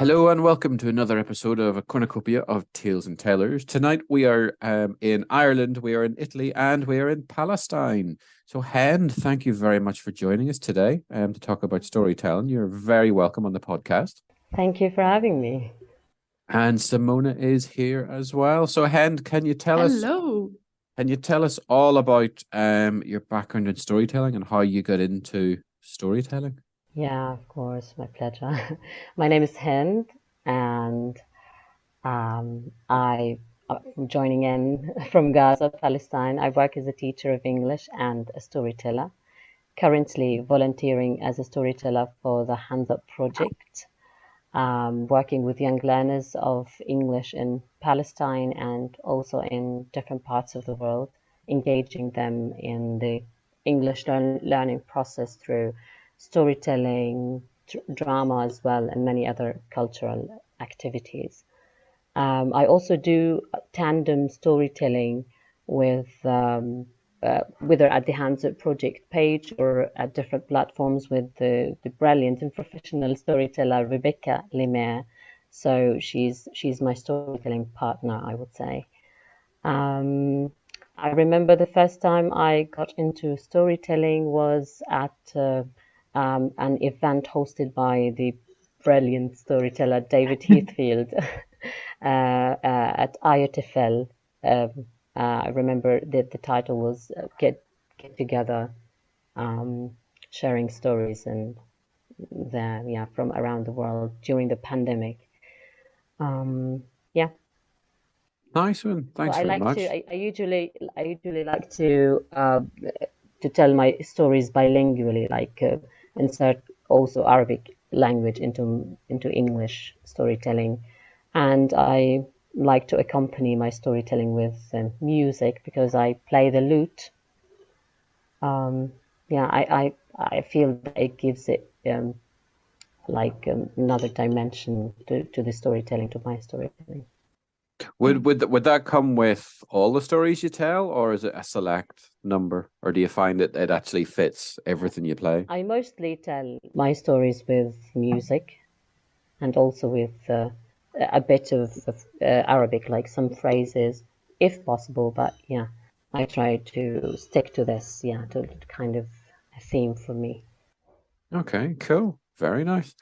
Hello and welcome to another episode of a cornucopia of Tales and Tellers. Tonight we are in Ireland, we are in Italy, and we are in Palestine. So, Hend, thank you very much for joining us today to talk about storytelling. You're very welcome on the podcast. Thank you for having me. And Simona is here as well. So, Hend, Hello. can you tell us all about your background in storytelling and how you got into storytelling? Yeah, of course, my pleasure. My name is Hend, and I'm joining in from Gaza, Palestine. I work as a teacher of English and a storyteller. Currently volunteering as a storyteller for the Hands Up project, working with young learners of English in Palestine and also in different parts of the world, engaging them in the English learning process through storytelling, drama as well, and many other cultural activities. I also do tandem storytelling with whether at the Hands Up Project page or at different platforms with the brilliant and professional storyteller Rebecca Lemaire. So she's my storytelling partner, I would say. I remember the first time I got into storytelling was at an event hosted by the brilliant storyteller David Heathfield at IOTFL. I remember that the title was Get Together, sharing stories and from around the world during the pandemic. Yeah. Nice one. So Thanks I very like much. to I usually like to tell my stories bilingually, like insert also Arabic language into English storytelling, and I like to accompany my storytelling with music because I play the lute. Yeah, I feel that it gives it another dimension to the storytelling, to my storytelling. Would that come with all the stories you tell, or is it a select number, or do you find it actually fits everything you play? I mostly tell my stories with music and also with a bit of Arabic, like some phrases, if possible. But yeah, I try to stick to this, to kind of a theme for me. Okay, cool, very nice.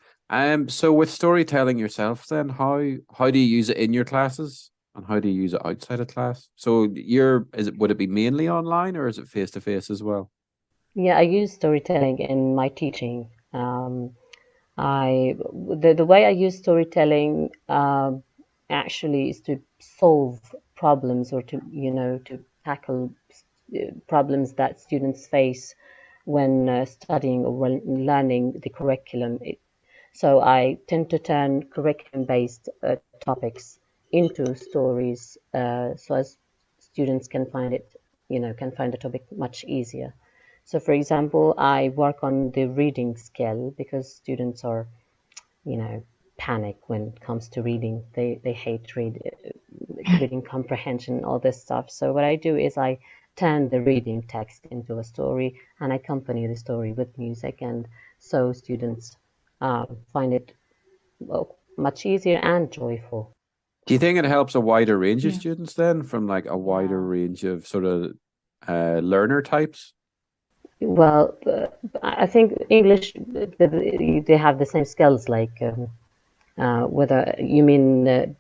So with storytelling yourself, then how do you use it in your classes, and how do you use it outside of class? So would it be mainly online, or is it face to face as well? Yeah, I use storytelling in my teaching. The way I use storytelling actually is to solve problems or to tackle problems that students face when studying or when learning the curriculum. So I tend to turn curriculum-based topics into stories, so as students can find it, can find the topic much easier. So, for example, I work on the reading skill because students are, you know, panic when it comes to reading. They hate reading comprehension, all this stuff. So what I do is I turn the reading text into a story and I accompany the story with music, and so students find it much easier and joyful. Do you think it helps a wider range of Yeah. students then, from like a wider Yeah. range of sort of learner types? Well, I think English, they have the same skills, like whether you mean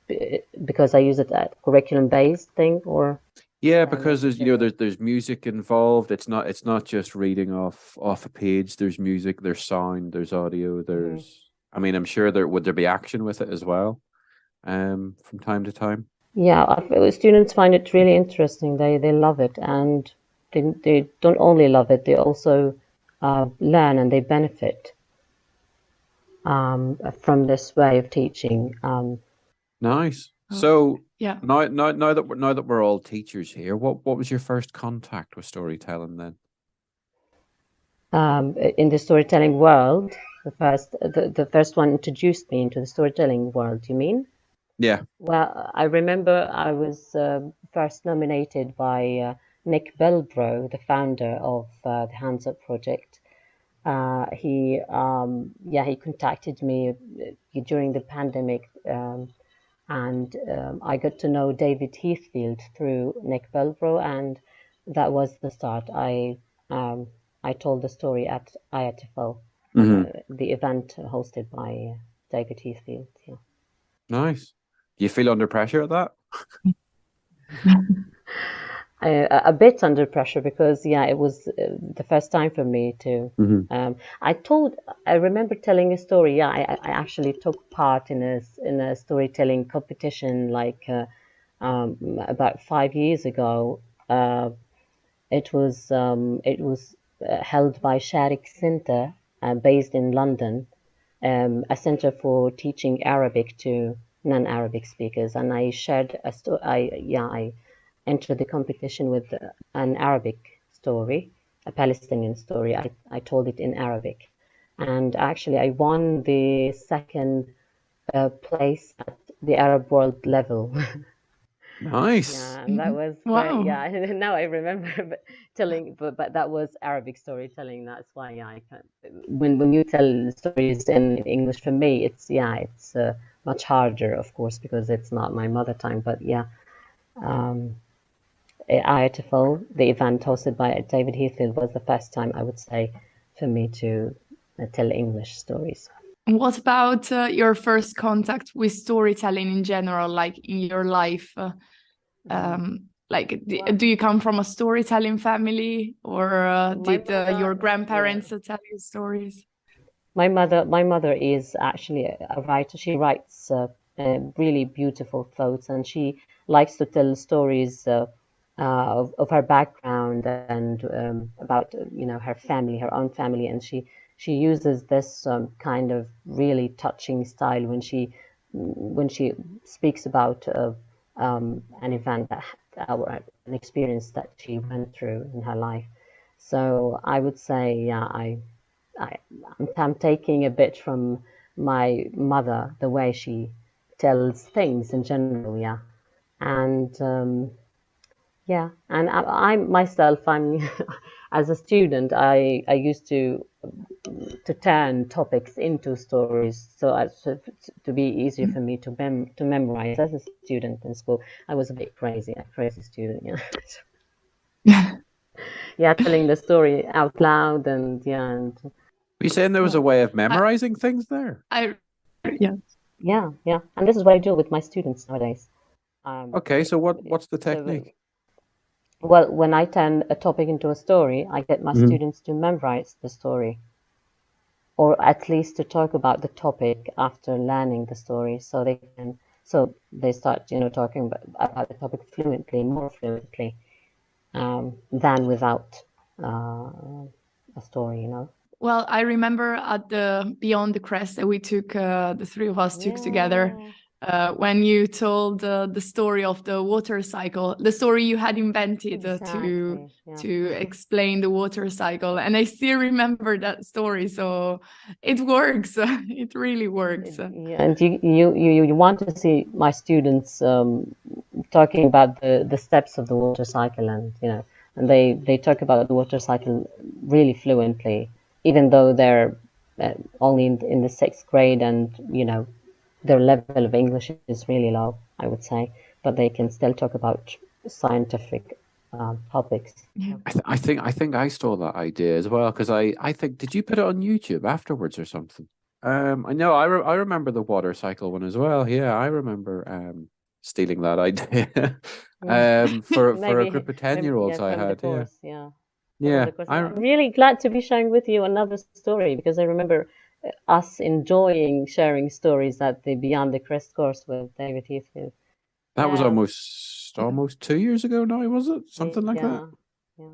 because I use it at curriculum-based thing, or Yeah, because is it? there's music involved. It's not just reading off a page. There's music, there's sound, there's audio, Mhm. there's I mean, I'm sure there be action with it as well, from time to time. Yeah, I feel students find it really interesting. They love it, and they don't only love it, they also learn and they benefit from this way of teaching. Nice. Oh, So yeah. now that we're all teachers here, what was your first contact with storytelling then? In the storytelling world, the first one introduced me into the storytelling world, you mean? Yeah. Well, I remember I was first nominated by Nick Belbro, the founder of the Hands Up Project. he contacted me during the pandemic, and I got to know David Heathfield through Nick Belbro, and that was the start. Um, I told the story at IATFL, Hmm. the event hosted by David Heathfield. Yeah. Nice. Do you feel under pressure at that? A bit under pressure because it was the first time for me to. Hmm. Um, I remember telling a story. Yeah, I actually took part in a storytelling competition like about 5 years ago. Uh, it was held by Sharik Center, based in London, a center for teaching Arabic to non-Arabic speakers. And I shared a story. I entered the competition with an Arabic story, a Palestinian story. I told it in Arabic, and actually I won the second place at the Arab world level. Nice. Yeah, and that Mhm. was great. Wow. Yeah, now I remember telling, but that was Arabic storytelling. That's why, I can when you tell stories in English, for me, it's much harder, of course, because it's not my mother tongue. But yeah, um, IATFL, the event hosted by David Heathfield, was the first time I would say for me to tell English stories. What about your first contact with storytelling in general, like in your life? Like, Well, do you come from a storytelling family, or my did your mother, yeah. grandparents tell you stories? My mother is actually a writer. She writes really beautiful thoughts, and she likes to tell stories of her background and about her family, her own family, and she uses this kind of really touching style when she speaks about an event or an experience that she went through in her life. So I would say, yeah, I, I'm taking a bit from my mother, the way she tells things in general, yeah. And I myself, I'm as a student, I used to turn topics into stories, so as to be easier for me to memorize. As a student in school, I was a bit crazy, a crazy student, yeah. Yeah, telling the story out loud, and Were you saying there was a Well, way of I, memorizing things there? yeah. yeah, and this is what I do with my students nowadays. Okay, so what's the So, technique? well, when I turn a topic into a story, I get my Hmm. students to memorize the story, or at least to talk about the topic after learning the story, so they start, talking about the topic fluently, more fluently, than without a story. Well, I remember at the Beyond the Crest that we took, the three of us took together, Yeah, when you told the story of the water cycle, the story you had invented exactly. Yeah. to explain the water cycle, and I still remember that story. So it works. It really works. Yeah, and you want to see my students talking about the steps of the water cycle, and they talk about the water cycle really fluently, even though they're only in the sixth grade, and their level of English is really low, I would say, but they can still talk about scientific topics. Yeah. I think I stole that idea as well because I think did you put it on YouTube afterwards or something? I know I remember the water cycle one as well. Yeah, I remember stealing that idea. Yeah, For a maybe, group of 10-year-olds yeah, I from the had. Yeah. course, yeah. From Yeah. the course. I I'm really glad to be sharing with you another story because I remember us enjoying sharing stories at the Beyond the Crest course with David Heathfield. that was Yeah, almost 2 years ago now, was it? Something like that. yeah, yeah,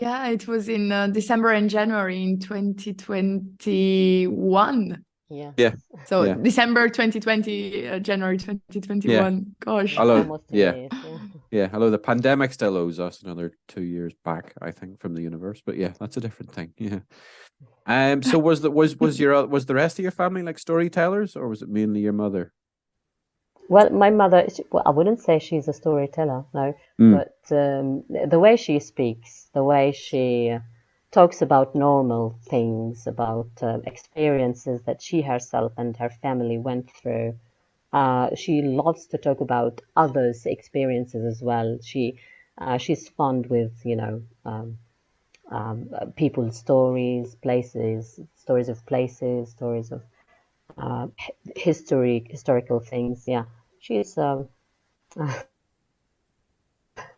Yeah, it was in December and January in 2021. yes, Yeah. So Yeah. December 2020, January Yeah. 2021. Gosh. yeah, Although almost 2 years. yeah. Yeah. Yeah, although the pandemic still owes us another 2 years back, I think, from the universe. But yeah, that's a different thing. Yeah. So was the rest of your family like storytellers, or was it mainly your mother? Well, my mother, well, I wouldn't say she's a storyteller, no, Mm. but the way she speaks, the way she talks about normal things, about experiences that she herself and her family went through. She loves to talk about others' experiences as well. She's fond with, people's stories, places, stories of places, stories of historical things. Yeah, she's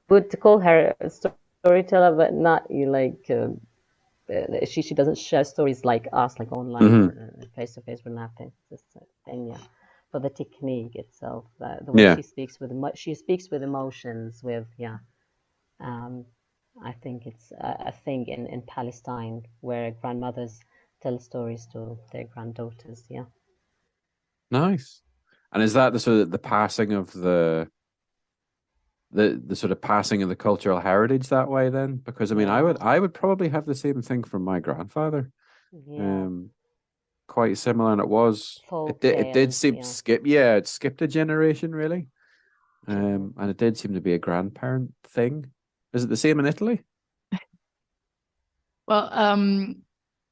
good to call her a storyteller, but not like she doesn't share stories like us, like online Hmm. or face to face. We're nothing. Just a thing, yeah. But the technique itself, the way Yeah. she speaks with she speaks with emotions, with yeah. Um, I think it's a thing in Palestine where grandmothers tell stories to their granddaughters. Yeah. Nice. And is that the sort of the passing of the sort of passing of the cultural heritage that way then? Because I mean, Yeah. I would probably have the same thing from my grandfather. Yeah. Um, quite similar, and Folk it did tales. seem to Yeah. skip, yeah, it skipped a generation really. Hmm. And it did seem to be a grandparent thing. Is it the same in Italy? Well,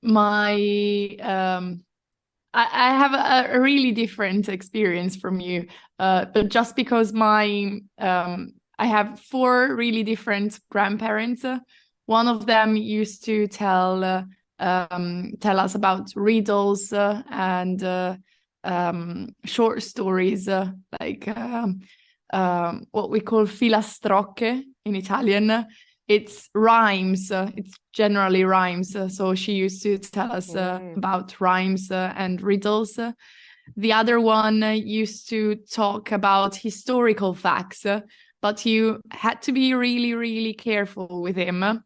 my I have a really different experience from you, but just because my I have four really different grandparents. One of them used to tell us about riddles and short stories, like what we call filastrocche in Italian. It's rhymes. It's generally rhymes. So she used to tell us about rhymes and riddles. The other one used to talk about historical facts, but you had to be really, really careful with him.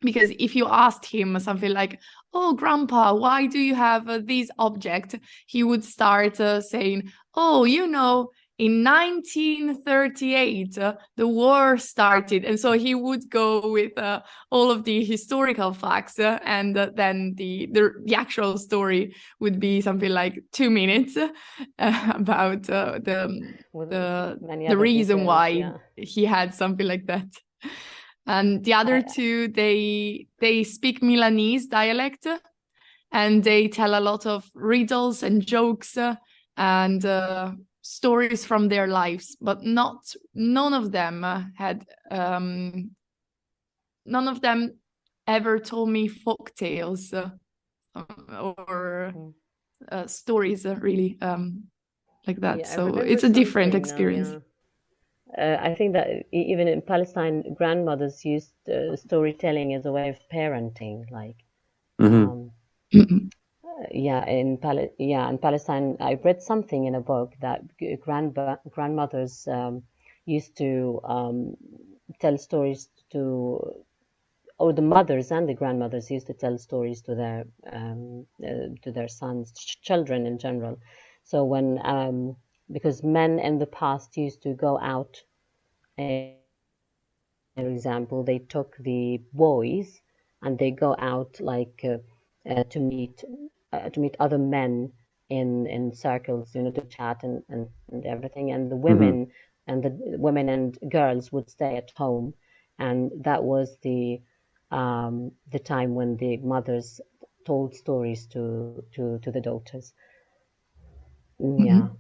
Because if you asked him something like, "Oh, Grandpa, why do you have this object?" he would start saying, "Oh, in 1938, the war started." And so he would go with all of the historical facts, and then the actual story would be something like 2 minutes about With many the other reason details. why Yeah. he had something like that. And the other two, they speak Milanese dialect, and they tell a lot of riddles and jokes and stories from their lives, but none of them none of them ever told me folk tales or stories really like that. Yeah, I So remember it's a different something now. experience. Yeah. I think that even in Palestine, grandmothers used storytelling as a way of parenting. Like, Hmm. um, in Palestine, I read something in a book that grandmothers used to tell stories to, or the mothers and the grandmothers used to tell stories to their sons, children in general. So when because men in the past used to go out, for example, they took the boys and they go out like to meet other men in circles, to chat and everything. And Hmm. the women and girls would stay at home, and that was the time when the mothers told stories to the daughters. Yeah. Mhm.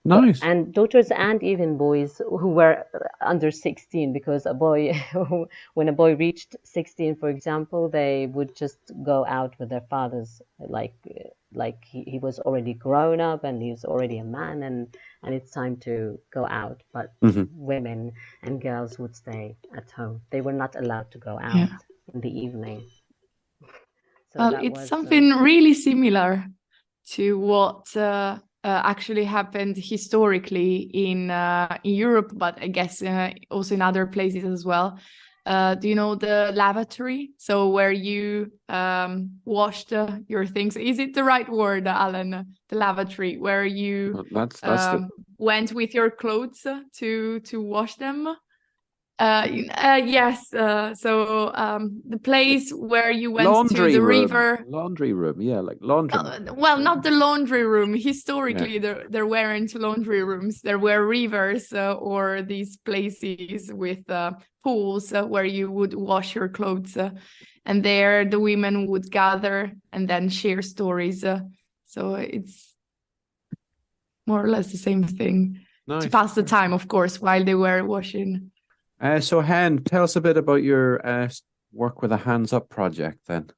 But Nice. and daughters and even boys who were under 16, because a boy when a boy reached 16, for example, they would just go out with their fathers, like he was already grown up and he's already a man, and it's time to go out. But Hmm. women and girls would stay at home. They were not allowed to go out Yeah. in the evening. So Well, that it's was something really similar to what actually happened historically in Europe, but I guess also in other places as well. Do you know the lavatory? So where you washed your things. Is it the right word, Alan? The lavatory, where you That's the went with your clothes to wash them? Yes. The place where you went to the river. Laundry room, yeah, like laundry. Well, not the laundry room. Yeah. Historically, there weren't laundry rooms. There were rivers or these places with pools where you would wash your clothes. And there the women would gather and then share stories. So it's more or less the same thing. Nice. To pass the time, of course, while they were washing. So Hend, tell us a bit about your work with the Hands Up project then.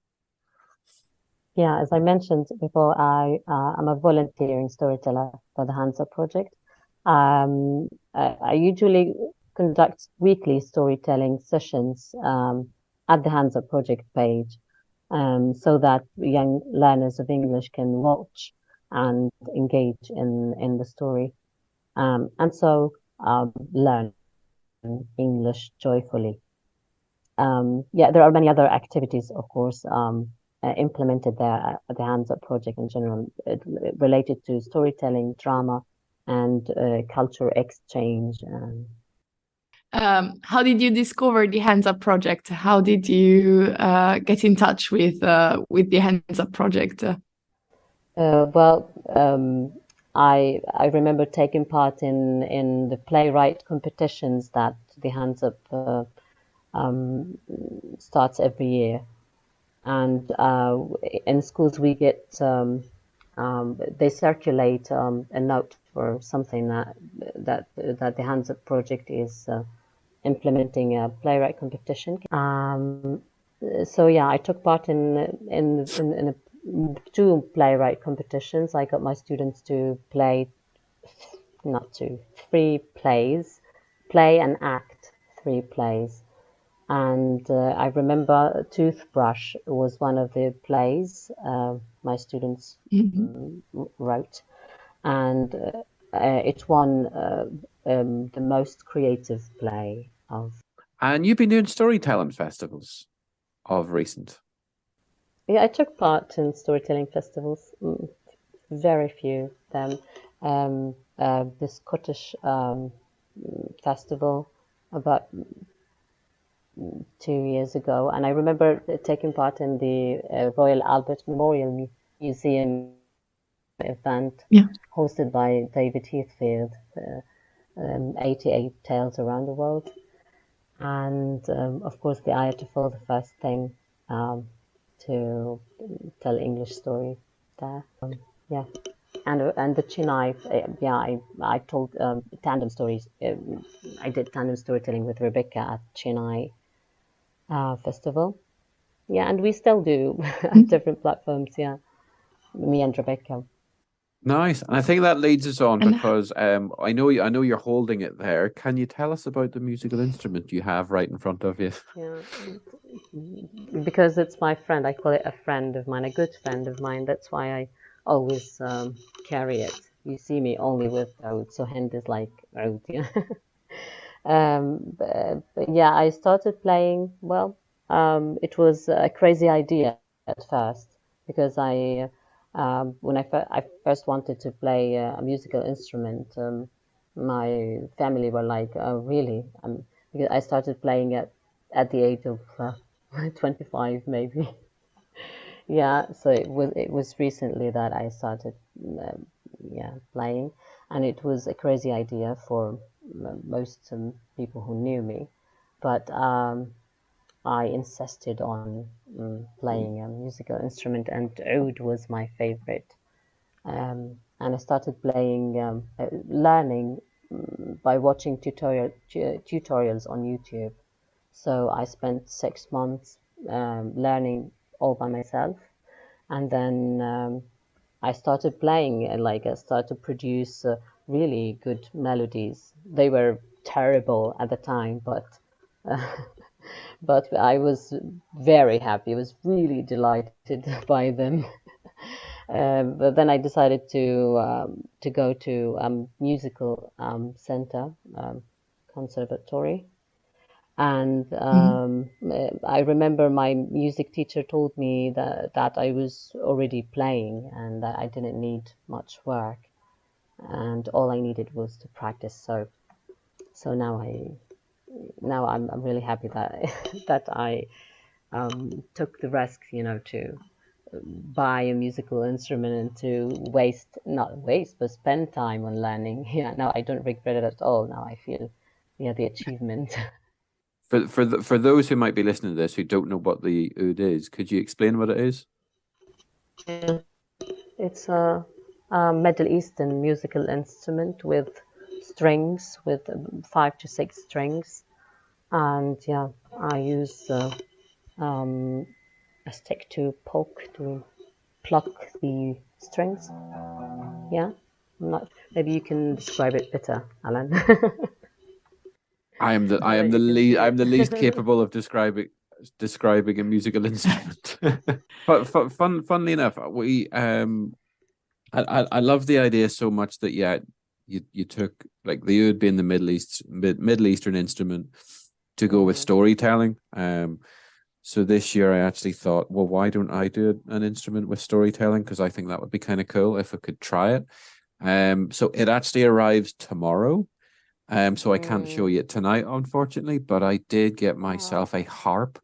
Yeah, as I mentioned before, I'm a volunteering storyteller for the Hands Up project. I usually conduct weekly storytelling sessions at the Hands Up project page, so that young learners of English can watch and engage in the story, and so learn English joyfully. Yeah, there are many other activities, of course, implemented there at the Hands Up project in general, related to storytelling, drama, and culture exchange. How did you discover the Hands Up project? How did you get in touch with the Hands Up project? Well, I remember taking part in the playwright competitions that the Hands Up starts every year. And in schools we get they circulate a note for something that the Hands Up project is implementing a playwright competition. So yeah, I took part in two playwright competitions. I got my students to play, not two, three plays, play and act three plays. And I remember Toothbrush was one of the plays my students wrote, and it won the most creative play of. And you've been doing storytelling festivals of recent. Yeah, I took part in storytelling festivals, very few of them. The Scottish festival about 2 years ago, and I remember taking part in the Royal Albert Memorial Museum event hosted by David Heathfield, 88 Tales Around the World, and of course the IATFL, the first thing to tell English story there. Yeah. And the Chennai, I told tandem stories. I did tandem storytelling with Rebecca at Chennai festival. Yeah, and we still do at different platforms. Yeah, me and Rebecca. Nice, and I think that leads us on because I know you're holding it there. Can you tell us about the musical instrument you have right in front of you? Yeah, because it's my friend. I call it a friend of mine, a good friend of mine. That's why I always carry it. You see me only with oud, so Hend is like oud. Yeah. But yeah, I started playing. Well, it was a crazy idea at first because when I first wanted to play a musical instrument, my family were like, "Oh, really?" Because I started playing at the age of 25, maybe. Yeah, so it was recently that I started, playing, and it was a crazy idea for most people who knew me, but I insisted on playing a musical instrument, and oud was my favorite. And I started playing, learning by watching tutorials on YouTube. So I spent 6 months learning all by myself, and then I started playing, and like I started to produce really good melodies. They were terrible at the time, uh, but I was very happy. I was really delighted by them. But then I decided to go to musical center, conservatory, and I remember my music teacher told me that I was already playing and that I didn't need much work, and all I needed was to practice. So now now I'm really happy that that I took the risk, to buy a musical instrument and to not waste, but spend time on learning. Yeah, now I don't regret it at all. Now I feel, the achievement. For those who might be listening to this who don't know what the oud is, could you explain what it is? It's a Middle Eastern musical instrument with strings, with 5 to 6 strings, and yeah, I use a stick to pluck the strings. Yeah, maybe you can describe it better, Alan. I am the least capable of describing a musical instrument. But funnily enough, I love the idea so much that you took like the oud being the Middle Eastern instrument to go with storytelling. So this year I actually thought, well, why don't I do an instrument with storytelling? Because I think that would be kind of cool if I could try it. So it actually arrives tomorrow. So I can't show you it tonight, unfortunately, but I did get myself a harp.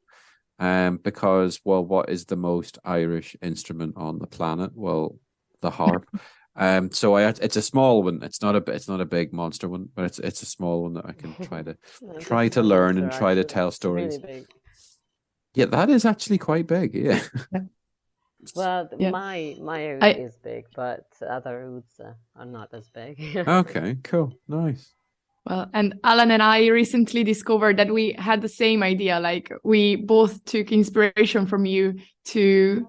Because, well, what is the most Irish instrument on the planet? Well, the harp. So it's a small one. It's not a big monster one, but it's a small one that I can try to learn and try to tell stories. Really big. Yeah, that is actually quite big. Yeah. Well, Yeah. my oud is big, but other ouds are not as big. Okay, cool, nice. Well, and Alan and I recently discovered that we had the same idea. Like we both took inspiration from you to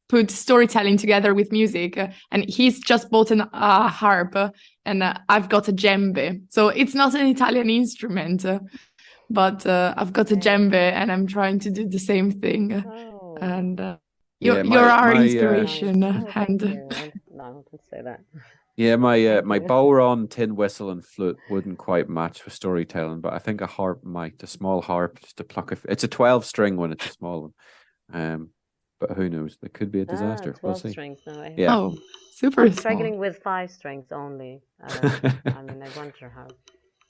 put storytelling together with music. And he's just bought a harp, and I've got a djembe. So it's not an Italian instrument, but I've got a djembe, and I'm trying to do the same thing. Oh. And Yeah, you're our inspiration, Thank and you. No, don't say that. yeah, my you. bowron, tin whistle, and flute wouldn't quite match with storytelling, but I think a harp might. A small harp just to pluck it's a 12-string one. It's a small one. But who knows? It could be a disaster. 12 We'll see. strings. No, Yeah. Oh, super I'm small. struggling with 5 strings only. I mean, I wonder how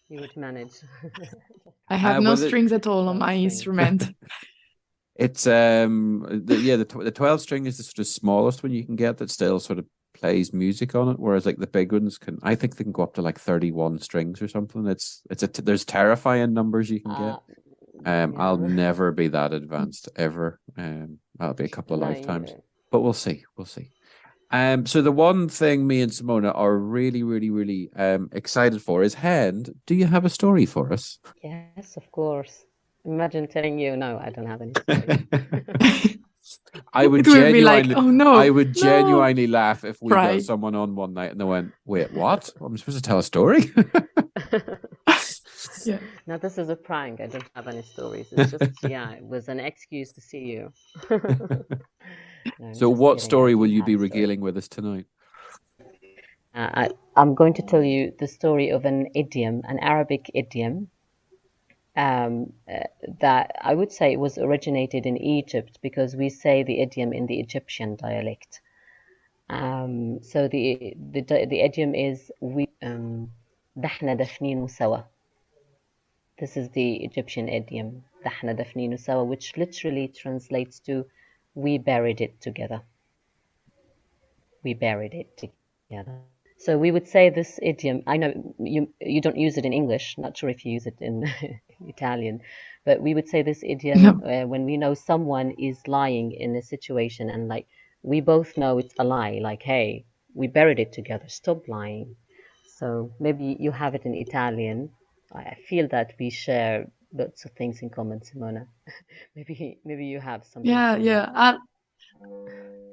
you would manage. I have no strings at all on 12 my strings. instrument. It's the 12 string is the sort of smallest one you can get that still sort of plays music on it, whereas like the big ones I think they can go up to like 31 strings or something. There's terrifying numbers you can get. I'll never be that advanced ever. That'll be a couple of lifetimes, but we'll see. So the one thing me and Simona are really, really, really excited for is Hend. Do you have a story for us? Yes, of course. Imagine telling you, no, I don't have any story. I would genuinely laugh if we got someone on one night and they went, "Wait, what? I'm supposed to tell a story?" Yeah. No, this is a prank. I don't have any stories. It's just it was an excuse to see you. No, so what story will you be regaling with us tonight? I'm going to tell you the story of an idiom, an Arabic idiom, that I would say it was originated in Egypt, because we say the idiom in the Egyptian dialect. So the idiom is ده احنا دافنينه سوا. This is the Egyptian idiom, ده احنا دافنينه سوا, which literally translates to we buried it together. We buried it together. So we would say this idiom. I know you don't use it in English. Not sure if you use it in Italian, but we would say this idiom when we know someone is lying in a situation, and like we both know it's a lie. Like, hey, we buried it together. Stop lying. So maybe you have it in Italian. I feel that we share lots of things in common, Simona. maybe you have something. Yeah.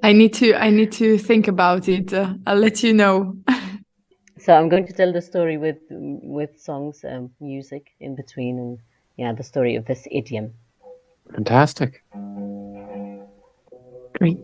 I need to think about it. I'll let you know. So I'm going to tell the story with songs, music in between, and the story of this idiom. Fantastic. Great.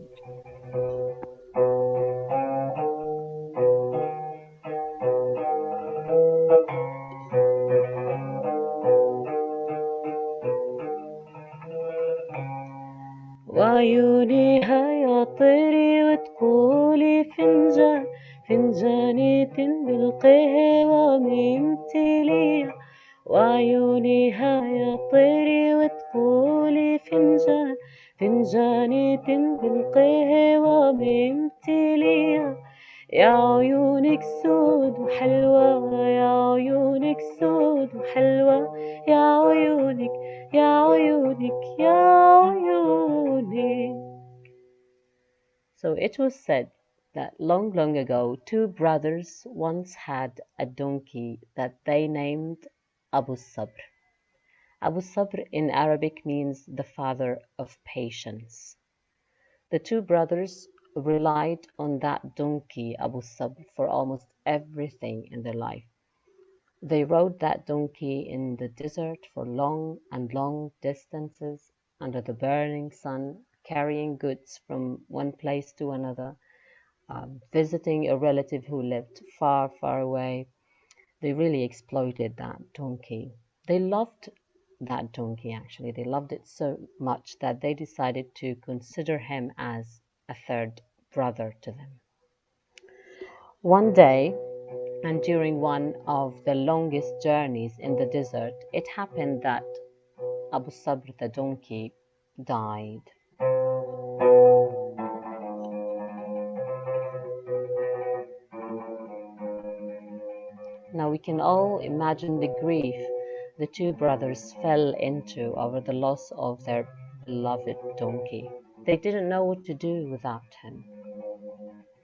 وعيوني هيا طيري وتقولي فنجان فنجانة بالقهوة ممتلية وعيونها يا طيري وتقولي فنجان فنجانة بالقهوة ممتلية يا عيونك سود وحلوة يا عيونك سود وحلوة يا عيونك يا عيونك يا عيونك. So it was said that long, long ago, two brothers once had a donkey that they named Abu Sabr. Abu Sabr in Arabic means the father of patience. The two brothers relied on that donkey, Abu Sabr, for almost everything in their life. They rode that donkey in the desert for long and long distances under the burning sun, carrying goods from one place to another, visiting a relative who lived far, far away. They really exploited that donkey. They loved that donkey, actually. They loved it so much that they decided to consider him as a third brother to them. One day, and during one of the longest journeys in the desert, it happened that Abu Sabr, the donkey, died. Now we can all imagine the grief the two brothers fell into over the loss of their beloved donkey. They didn't know what to do without him.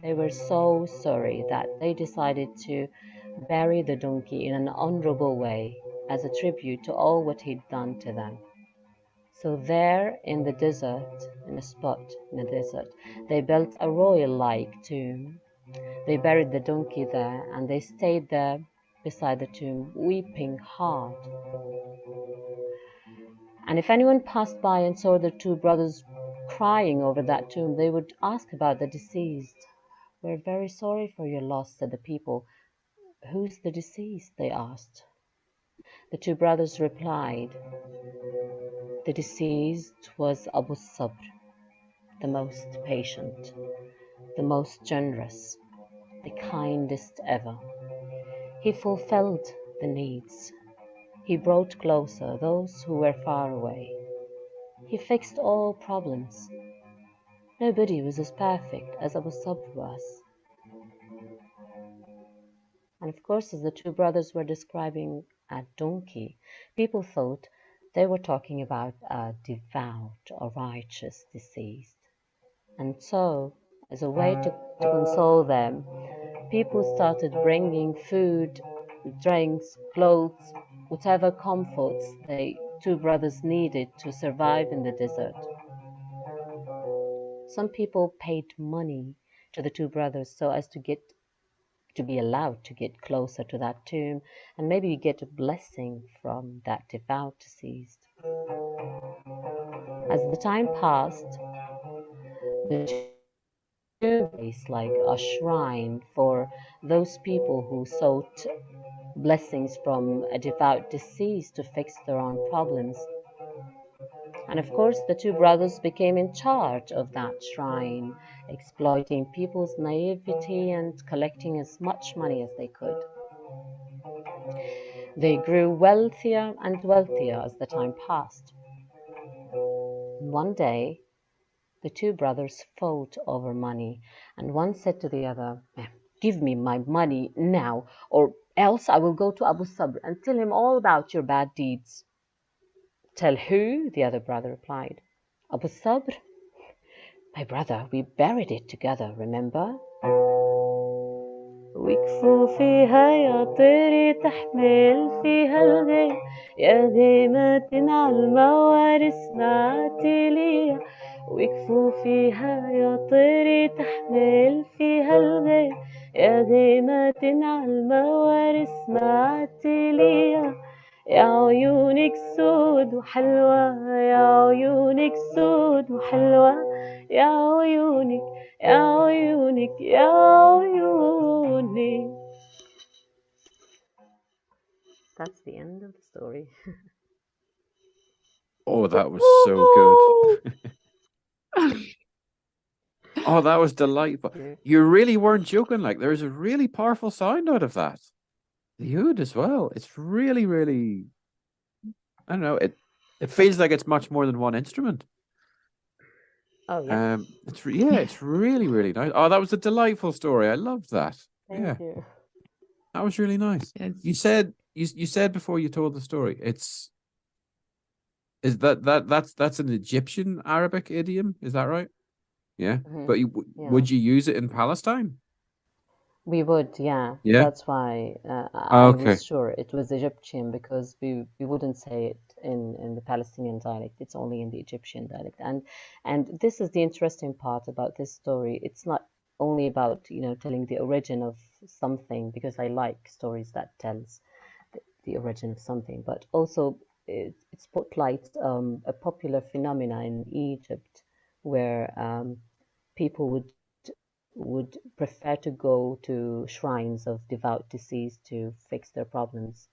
They were so sorry that they decided to bury the donkey in an honorable way as a tribute to all what he'd done to them. So there in the desert, in a spot in the desert, they built a royal-like tomb. They buried the donkey there, and they stayed there beside the tomb, weeping hard. And if anyone passed by and saw the two brothers crying over that tomb, they would ask about the deceased. "We're very sorry for your loss," said the people. "Who's the deceased?" they asked. The two brothers replied, "The deceased was Abu Sabr, the most patient, the most generous, the kindest ever. He fulfilled the needs. He brought closer those who were far away. He fixed all problems. Nobody was as perfect as Abu Sabr was." And of course, as the two brothers were describing a donkey, people thought they were talking about a devout or righteous deceased. And so, as a way to console them, people started bringing food, drinks, clothes, whatever comforts the two brothers needed to survive in the desert. Some people paid money to the two brothers so as to be allowed to get closer to that tomb and maybe get a blessing from that devout deceased. As the time passed, the tomb was like a shrine for those people who sought blessings from a devout deceased to fix their own problems. And of course, the two brothers became in charge of that shrine, exploiting people's naivety and collecting as much money as they could. They grew wealthier and wealthier as the time passed. One day, the two brothers fought over money, and one said to the other, "Give me my money now, or else I will go to Abu Sabr and tell him all about your bad deeds." "Tell who?" the other brother replied. "Abu Sabr. My brother, we buried it together, remember?" وقفوا فيها يا طيري تحمل فيها الغيم يا غيمة على الموارث معتلية وقفوا فيها يا طيري تحمل فيها الغيم يا غيمة على الموارث معتلية يا عيونك سود وحلوة يا عيونك سود وحلوة يا عيونك يا عيونك يا عيونك. That's the end of the story. Oh, that was so good. Oh, that was delightful. you. You really weren't joking. Like, there's a really powerful sound out of that. The oud as well. It's really, really. I don't know. It feels like it's much more than one instrument. Oh, yeah. It's really, really nice. Oh, that was a delightful story. I loved that. Thank you. That was really nice. Yes. You said before you told the story, that's an Egyptian Arabic idiom, is that right? Yeah. Mhm. But Yeah. would you use it in Palestine? We would, yeah. Yeah. That's why I Okay. was sure it was Egyptian, because we wouldn't say it in the Palestinian dialect. It's only in the Egyptian dialect. And this is the interesting part about this story. It's not only about, telling the origin of something, because I like stories that tells the origin of something, but also it spotlights a popular phenomena in Egypt, where people would prefer to go to shrines of devout deceased to fix their problems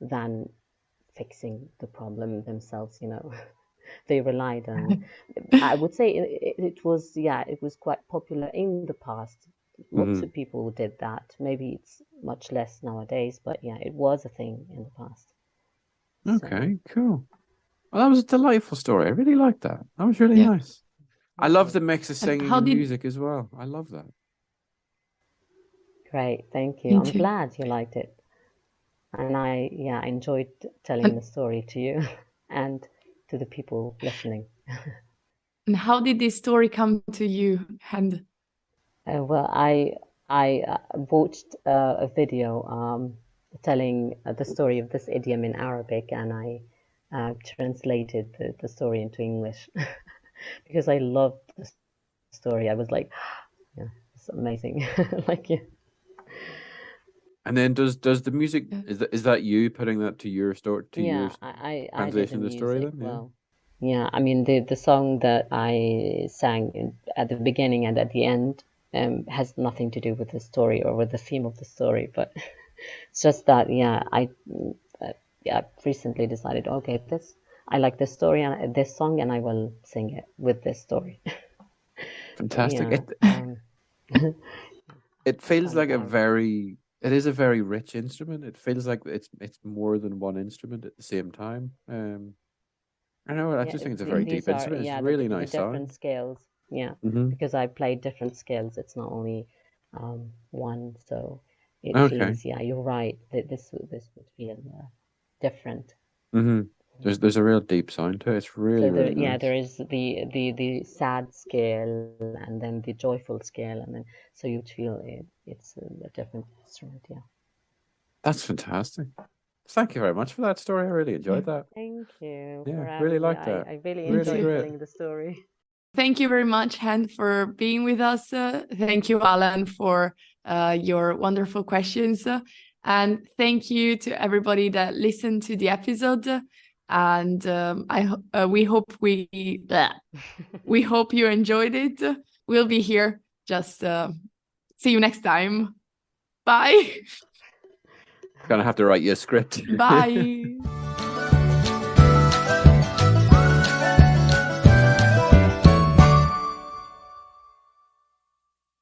than fixing the problem themselves. They relied on. I would say it was quite popular in the past. Lots Mhm. of people did that. Maybe it's much less nowadays, but yeah, it was a thing in the past. So Okay, cool. Well, that was a delightful story. I really liked that. That was really Yeah. nice. I thank love you. the mix of And singing how and did music as well. I love that. Great, thank you. me I'm too. glad you liked it. And I enjoyed telling And, the story to you and to the people listening. and how did this story come to you, Hend? Well, I watched a video telling the story of this idiom in Arabic, and I translated the story into English because I loved the story. I was like, yeah, it's amazing. Like you. And then does the music Yeah. is that you putting that to your story Yeah, I did the translation of the story music then? Yeah. well. Yeah, I mean the song that I sang at the beginning and at the end has nothing to do with the story or with the theme of the story, but it's just that I've recently decided, okay, this I like this story and this song, and I will sing it with this story. But Fantastic. yeah, It feels like I it is a very rich instrument. It feels like it's more than one instrument at the same time. I know, I yeah, just think it's a very deep these are instrument. It's yeah really the nice different sound. scales. Yeah, Hmm. because I played different scales. It's not only one, so it Okay. feels. Yeah, you're right. That this would feel different. Hmm. There's a real deep sound to it. It's really, So really there nice. is the sad scale and then the joyful scale, and then so you'd feel it's a different instrument. Yeah. That's fantastic. Thank you very much for that story. I really Yeah. enjoyed that. Thank you Yeah, for really having me. liked that. I really Thank Really you. enjoyed great. telling the story. Thank you very much, Hend, for being with us. Thank you, Alan, for your wonderful questions. And thank you to everybody that listened to the episode. And we hope we hope you enjoyed it. We'll be here. Just see you next time. Bye. Gonna have to write you a script. Bye.